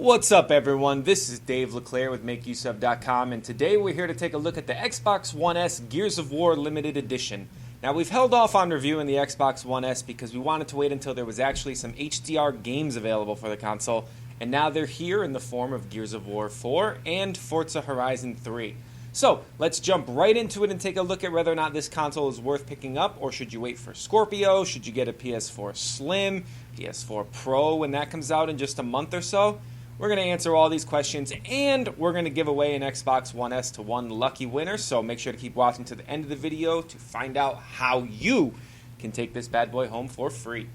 What's up, everyone? This is Dave LeClaire with MakeUseOf.com, and today we're here to take a look at the Xbox One S Gears of War Limited Edition. Now, we've held off on reviewing the Xbox One S because we wanted to wait until there was actually some HDR games available for the console, and now they're here in the form of Gears of War 4 and Forza Horizon 3. So, let's jump right into it and take a look at whether or not this console is worth picking up, or should you wait for Scorpio? Should you get a PS4 Slim, PS4 Pro when that comes out in just a month or so? We're going to answer all these questions, and we're going to give away an Xbox One S to one lucky winner, so make sure to keep watching to the end of the video to find out how you can take this bad boy home for free.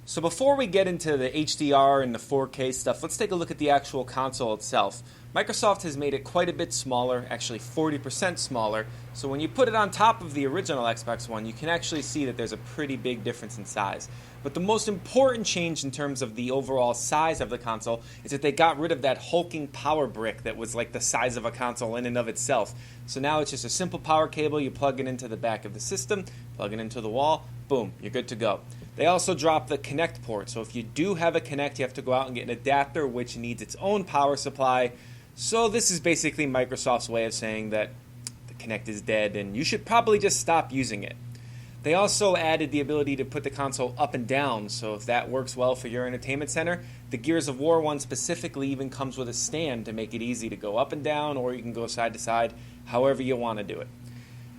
So before we get into the HDR and the 4K stuff, let's take a look at the actual console itself. Microsoft has made it quite a bit smaller, actually 40% smaller, so when you put it on top of the original Xbox One, you can actually see that there's a pretty big difference in size. But the most important change in terms of the overall size of the console is that they got rid of that hulking power brick that was like the size of a console in and of itself. So now it's just a simple power cable, you plug it into the back of the system, plug it into the wall, boom, you're good to go. They also dropped the Kinect Port, so if you do have a Kinect, you have to go out and get an adapter which needs its own power supply. So this is basically Microsoft's way of saying that the Kinect is dead and you should probably just stop using it. They also added the ability to put the console up and down, so if that works well for your entertainment center, the Gears of War one specifically even comes with a stand to make it easy to go up and down, or you can go side to side, however you want to do it.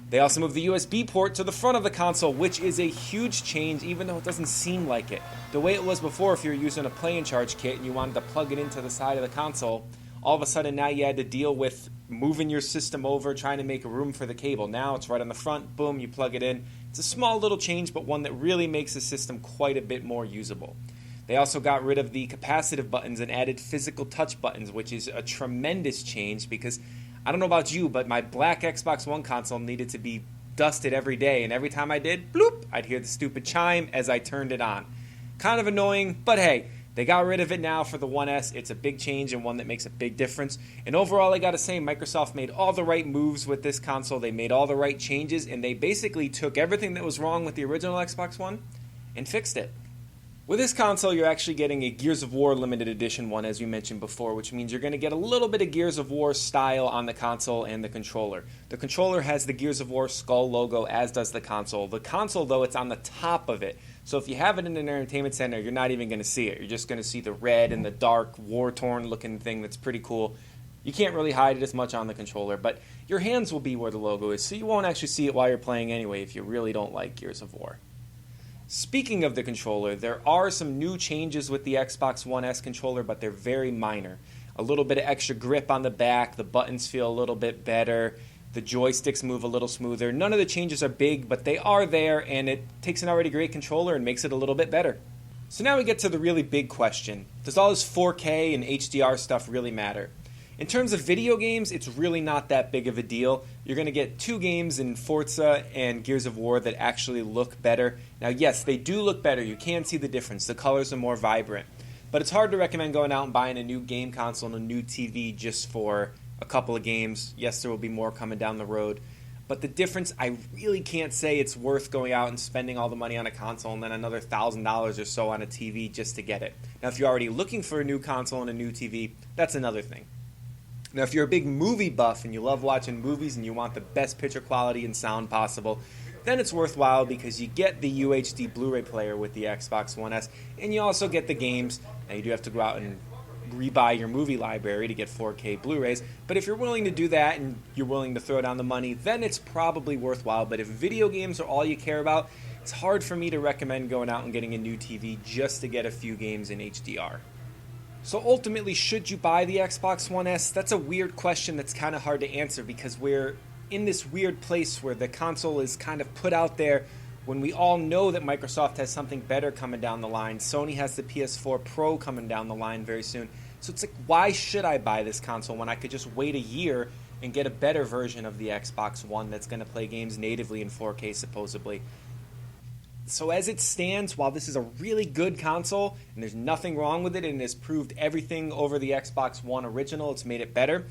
They also moved the USB port to the front of the console, which is a huge change, even though it doesn't seem like it. The way it was before, if you were using a play and charge kit and you wanted to plug it into the side of the console, all of a sudden now you had to deal with moving your system over, trying to make room for the cable. Now it's right on the front, boom, you plug it in. It's a small little change, but one that really makes the system quite a bit more usable. They also got rid of the capacitive buttons and added physical touch buttons, which is a tremendous change because I don't know about you, but my black Xbox One console needed to be dusted every day, and every time I did, bloop, I'd hear the stupid chime as I turned it on. Kind of annoying, but hey, they got rid of it now for the One S. It's a big change and one that makes a big difference. And overall, I got to say, Microsoft made all the right moves with this console. They made all the right changes, and they basically took everything that was wrong with the original Xbox One and fixed it. With this console, you're actually getting a Gears of War Limited Edition one, as we mentioned before, which means you're going to get a little bit of Gears of War style on the console and the controller. The controller has the Gears of War skull logo, as does the console. The console, though, it's on the top of it. So if you have it in an entertainment center, you're not even going to see it. You're just going to see the red and the dark, war-torn looking thing that's pretty cool. You can't really hide it as much on the controller, but your hands will be where the logo is, so you won't actually see it while you're playing anyway if you really don't like Gears of War. Speaking of the controller, there are some new changes with the Xbox One S controller, but they're very minor. A little bit of extra grip on the back, the buttons feel a little bit better, the joysticks move a little smoother. None of the changes are big, but they are there, and it takes an already great controller and makes it a little bit better. So now we get to the really big question. Does all this 4K and HDR stuff really matter? In terms of video games, it's really not that big of a deal. You're going to get two games in Forza and Gears of War that actually look better. Now, yes, they do look better. You can see the difference. The colors are more vibrant. But it's hard to recommend going out and buying a new game console and a new TV just for a couple of games. Yes, there will be more coming down the road. But the difference, I really can't say it's worth going out and spending all the money on a console and then another $1,000 or so on a TV just to get it. Now, if you're already looking for a new console and a new TV, that's another thing. Now, if you're a big movie buff and you love watching movies and you want the best picture quality and sound possible, then it's worthwhile because you get the UHD Blu-ray player with the Xbox One S, and you also get the games. Now, you do have to go out and rebuy your movie library to get 4K Blu-rays, but if you're willing to do that and you're willing to throw down the money, then it's probably worthwhile. But if video games are all you care about, it's hard for me to recommend going out and getting a new TV just to get a few games in HDR. So ultimately, should you buy the Xbox One S? That's a weird question that's kind of hard to answer because we're in this weird place where the console is kind of put out there when we all know that Microsoft has something better coming down the line. Sony has the PS4 Pro coming down the line very soon. So it's like, why should I buy this console when I could just wait a year and get a better version of the Xbox One that's going to play games natively in 4K supposedly? So as it stands, while this is a really good console, and there's nothing wrong with it, and it has proved everything over the Xbox One original, it's made it better,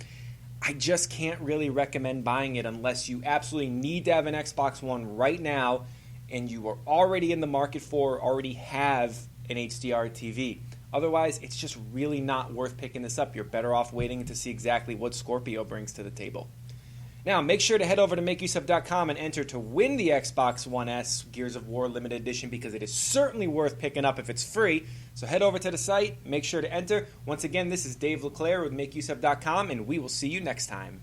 I just can't really recommend buying it unless you absolutely need to have an Xbox One right now, and you are already in the market for, already have an HDR TV. Otherwise, it's just really not worth picking this up. You're better off waiting to see exactly what Scorpio brings to the table. Now, make sure to head over to MakeUseOf.com and enter to win the Xbox One S Gears of War Limited Edition, because it is certainly worth picking up if it's free. So head over to the site, make sure to enter. Once again, this is Dave LeClaire with MakeUseOf.com, and we will see you next time.